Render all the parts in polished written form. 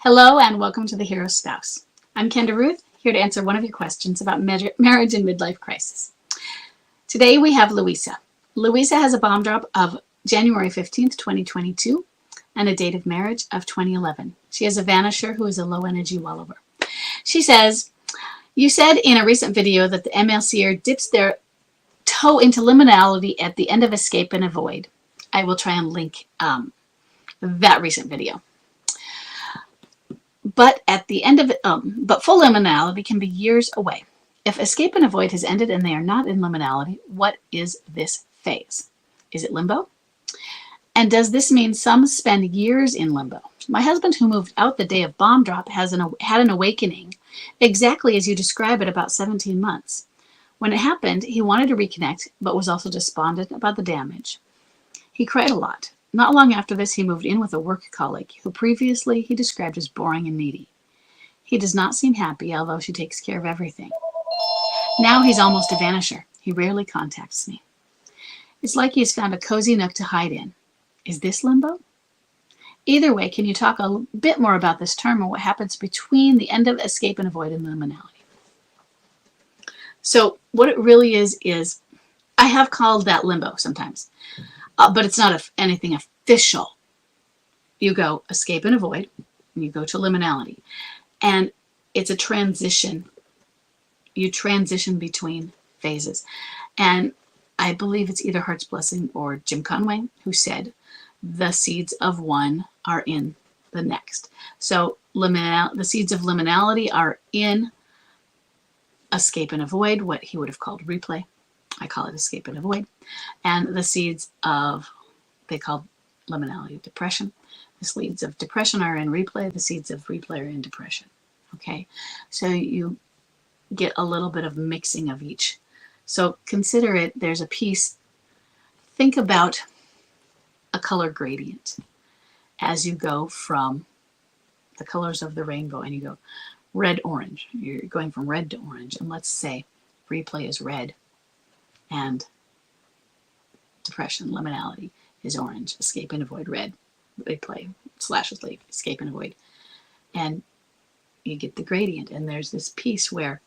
Hello and welcome to The Hero Spouse. I'm Kenda Ruth, here to answer one of your questions about marriage and midlife crisis. Today we have Louisa. Louisa has a bomb drop of January 15th, 2022 and a date of marriage of 2011. She has a vanisher who is a low energy wallower. She says, you said in a recent video that the MLCer dips their toe into liminality at the end of Escape and Avoid. I will try and link that recent video. But at the end of it, but full liminality can be years away. If Escape and Avoid has ended and they are not in liminality, what is this phase? Is it limbo? And does this mean some spend years in limbo? My husband, who moved out the day of bomb drop, had an awakening exactly as you describe it about 17 months. When it happened, he wanted to reconnect, but was also despondent about the damage. He cried a lot. Not long after this, he moved in with a work colleague who previously he described as boring and needy. He does not seem happy, although she takes care of everything. Now he's almost a vanisher. He rarely contacts me. It's like he's found a cozy nook to hide in. Is this limbo? Either way, can you talk a bit more about this term and what happens between the end of Escape and Avoid and liminality? So what it really is I have called that limbo sometimes. But it's not anything official. You go Escape and Avoid, and you go to liminality. And it's a transition. You transition between phases. And I believe it's either Heart's Blessing or Jim Conway who said, the seeds of one are in the next. So the seeds of liminality are in Escape and Avoid, what he would have called replay. I call it Escape and Avoid. And the seeds of, they call liminality depression. The seeds of depression are in replay. The seeds of replay are in depression. Okay, so you get a little bit of mixing of each. So consider it, there's a piece, think about a color gradient as you go from the colors of the rainbow and you go red, orange. You're going from red to orange. And let's say replay is red. And depression, liminality is orange, Escape and Avoid red, replay / Escape and Avoid. And you get the gradient, and there's this piece where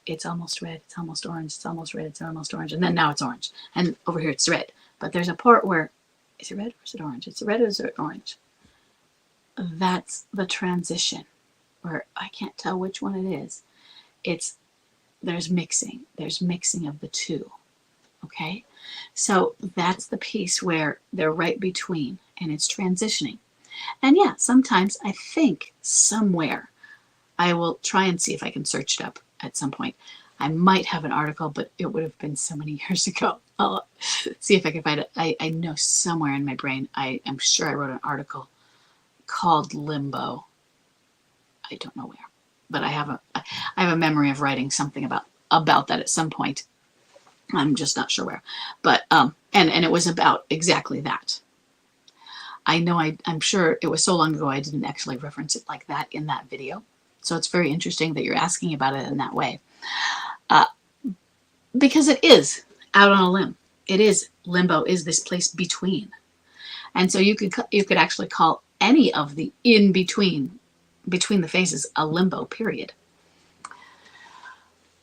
it's almost red, it's almost orange, it's almost red, it's almost orange, and then now it's orange. And over here it's red. But there's a part where, is it red or is it orange? It's red or is it orange? That's the transition, where I can't tell which one it is. There's mixing of the two. Okay, so that's the piece where they're right between and it's transitioning. And yeah, sometimes I think somewhere, I will try and see if I can search it up at some point. I might have an article, but it would have been so many years ago. I'll see if I can find it. I know somewhere in my brain, I am sure I wrote an article called Limbo. I don't know where, but I have a memory of writing something about that at some point. I'm just not sure where, but and it was about exactly that. I know I'm sure it was so long ago I didn't actually reference it like that in that video. So it's very interesting that you're asking about it in that way, because it is out on a limb. It is limbo, is this place between, and so you could actually call any of the in between the phases a limbo period.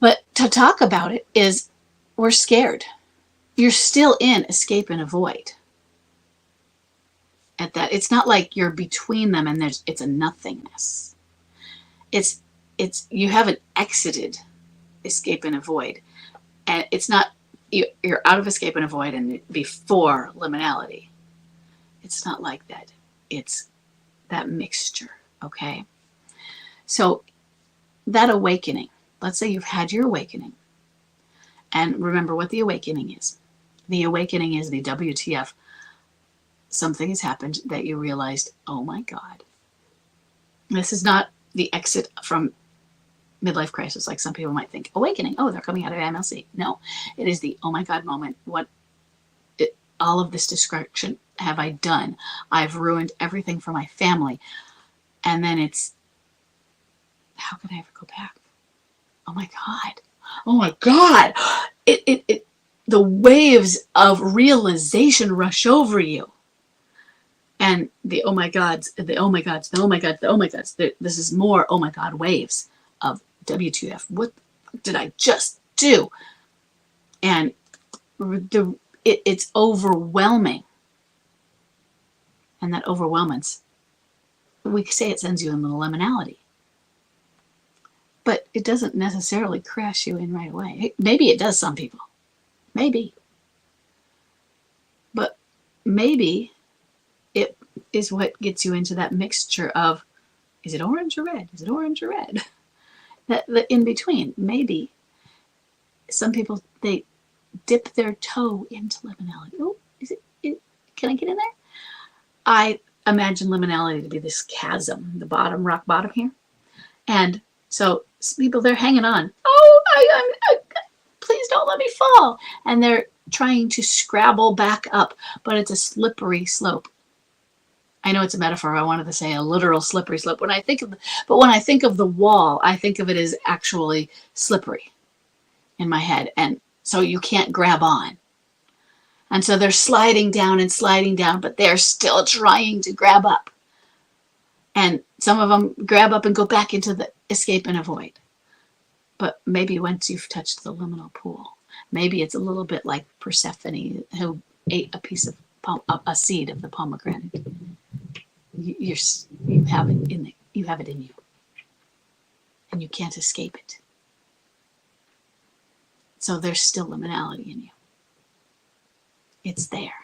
But to talk about it is, we're scared. You're still in Escape and Avoid. At that, it's not like you're between them and it's a nothingness. It's you haven't exited Escape and Avoid, and it's not you're out of Escape and Avoid and before liminality. It's not like that. It's that mixture. Okay. So that awakening. Let's say you've had your awakening. And remember what the awakening is. The awakening is the WTF. Something has happened that you realized, oh my God. This is not the exit from midlife crisis like some people might think. Awakening, oh, they're coming out of MLC. No, it is the oh my God moment. All of this destruction have I done? I've ruined everything for my family. And then it's, how can I ever go back? Oh my God. Oh my God. The waves of realization rush over you. And the oh my gods, the oh my gods, the oh my god, the oh my gods. This is more oh my god waves of WTF. What did I just do? And it's overwhelming. And that overwhelmance, we say it sends you in the liminality. But it doesn't necessarily crash you in right away. Maybe it does some people. Maybe. But maybe it is what gets you into that mixture of, is it orange or red? Is it orange or red? That in between. Maybe some people, they dip their toe into liminality. Oh, can I get in there? I imagine liminality to be this chasm, the bottom, rock bottom here. And so people, they're hanging on. Oh, please don't let me fall. And they're trying to scrabble back up, but it's a slippery slope. I know it's a metaphor. I wanted to say a literal slippery slope. When I think of the wall, I think of it as actually slippery in my head. And so you can't grab on. And so they're sliding down, but they're still trying to grab up. And some of them grab up and go back into the escape and avoid. But maybe once you've touched the liminal pool, maybe it's a little bit like Persephone, who ate a piece of a seed of the pomegranate. You have it in you, and you can't escape it. So there's still liminality in you. It's there.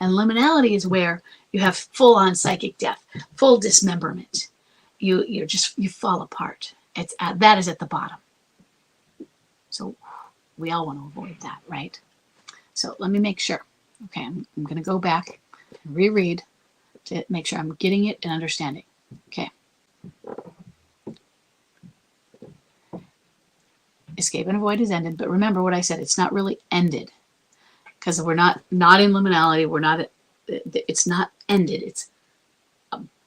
And liminality is where you have full-on psychic death, full dismemberment. You fall apart. That is at the bottom. So we all want to avoid that, right? So let me make sure. Okay, I'm going to go back and reread to make sure I'm getting it and understanding. Okay. Escape and avoid is ended, but remember what I said. It's not really ended, because we're not in liminality. It's not ended. It's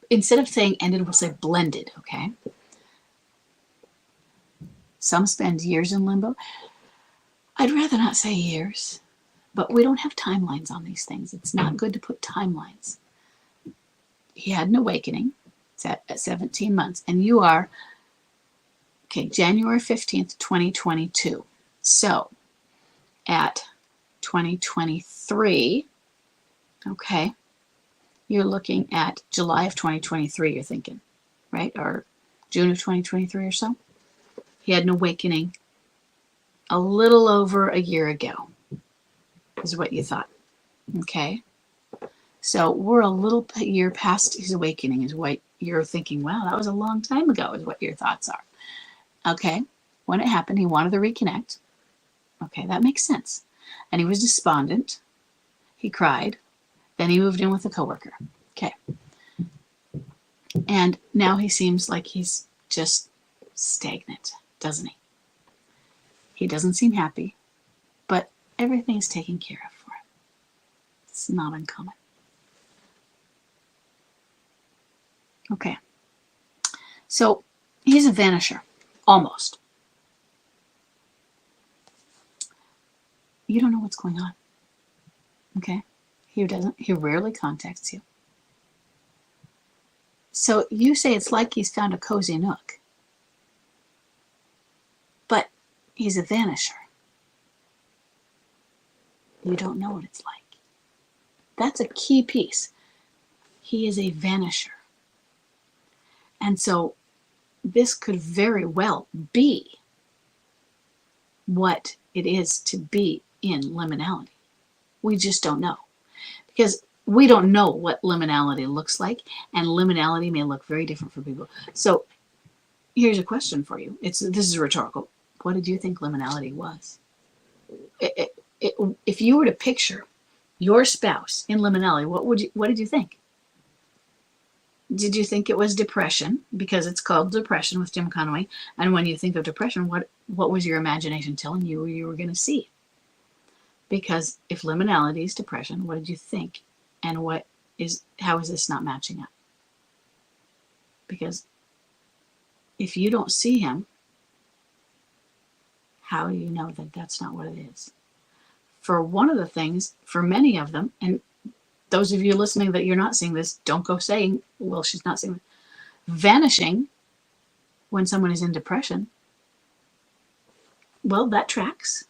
instead of saying ended, we'll say blended. Okay. Some spend years in limbo. I'd rather not say years, but we don't have timelines on these things. It's not good to put timelines. He had an awakening. It's at 17 months, and you are January 15th, 2022. So at 2023, okay, you're looking at July of 2023, you're thinking, right? Or June of 2023 or so. He had an awakening a little over a year ago, is what you thought. Okay. So we're a little year past his awakening, is what you're thinking. Wow, that was a long time ago, is what your thoughts are. Okay. When it happened, he wanted to reconnect. Okay, that makes sense. And he was despondent. He cried. Then he moved in with a coworker. Okay. And now he seems like he's just stagnant, doesn't he? He doesn't seem happy, but everything's taken care of for him. It's not uncommon. Okay. So he's a vanisher, almost. You don't know what's going on. Okay? He rarely contacts you. So you say it's like he's found a cozy nook. But he's a vanisher. You don't know what it's like. That's a key piece. He is a vanisher. And so this could very well be what it is to be in liminality. We just don't know. Because we don't know what liminality looks like, and liminality may look very different for people. So here's a question for you. This is rhetorical. What did you think liminality was? If you were to picture your spouse in liminality, what did you think? Did you think it was depression? Because it's called Depression with Jim Conway. And when you think of depression, what was your imagination telling you were going to see? Because if liminality is depression, what did you think? And how is this not matching up? Because if you don't see him, how do you know that that's not what it is? For one of the things, for many of them, and those of you listening that you're not seeing this, don't go saying, well, she's not seeing it. Vanishing, when someone is in depression, well, that tracks.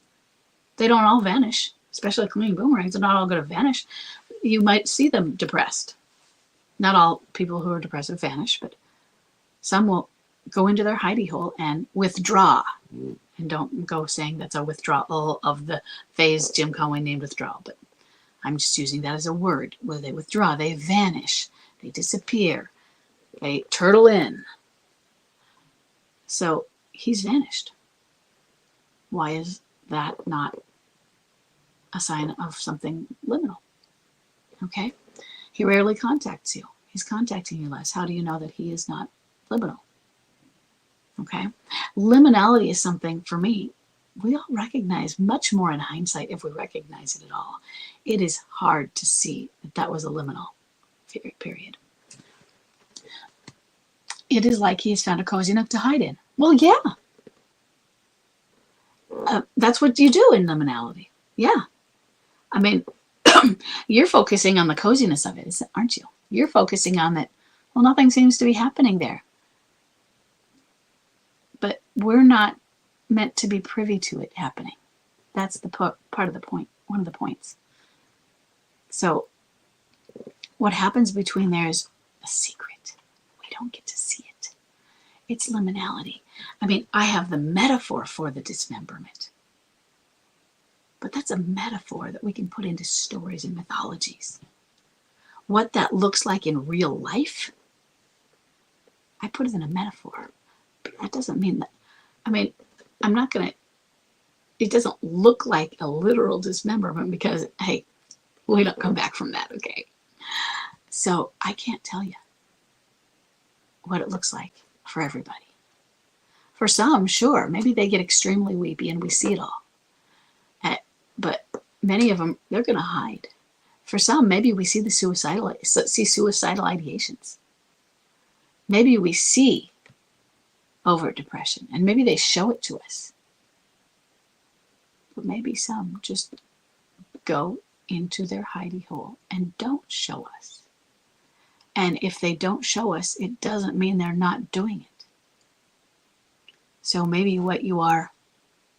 They don't all vanish, especially clinging boomerangs. They're not all going to vanish. You might see them depressed. Not all people who are depressive vanish, but some will go into their hidey hole and withdraw. And don't go saying that's a withdrawal of the phase Jim Conway named withdrawal, but I'm just using that as a word. Where they withdraw, they vanish, they disappear, they turtle in. So he's vanished. Why is that not a sign of something liminal? Okay? He rarely contacts you. He's contacting you less. How do you know that he is not liminal? Okay? Liminality is something, for me, we all recognize much more in hindsight if we recognize it at all. It is hard to see that that was a liminal period. It is like he has found a cozy nook to hide in. Well, yeah. That's what you do in liminality. Yeah. I mean, you're focusing on the coziness of it, aren't you? You're focusing on that, well, nothing seems to be happening there. But we're not meant to be privy to it happening. That's the part of the point, one of the points. So what happens between there is a secret. We don't get to see it. It's liminality. I mean, I have the metaphor for the dismemberment. But that's a metaphor that we can put into stories and mythologies. What that looks like in real life, I put it in a metaphor. But that doesn't mean that, I mean, I'm not going to, it doesn't look like a literal dismemberment because, hey, we don't come back from that, okay? So I can't tell you what it looks like for everybody. For some, sure, maybe they get extremely weepy and we see it all. But many of them, they're going to hide. For some, maybe we see suicidal ideations. Maybe we see overt depression, and maybe they show it to us. But maybe some just go into their hidey hole and don't show us. And if they don't show us, it doesn't mean they're not doing it. So maybe what you are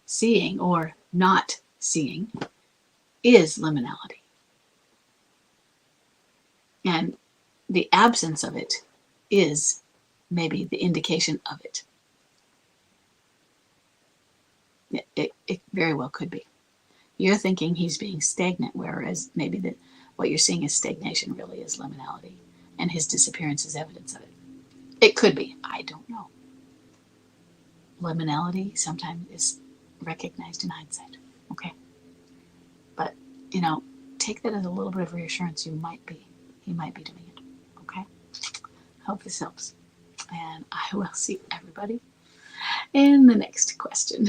seeing or not seeing is liminality. And the absence of it is maybe the indication of it. It very well could be. You're thinking he's being stagnant, whereas maybe what you're seeing as stagnation really is liminality, and his disappearance is evidence of it. It could be. I don't know. Liminality sometimes is recognized in hindsight. Okay? But, take that as a little bit of reassurance. He might be doing it. Okay? Hope this helps. And I will see everybody in the next question.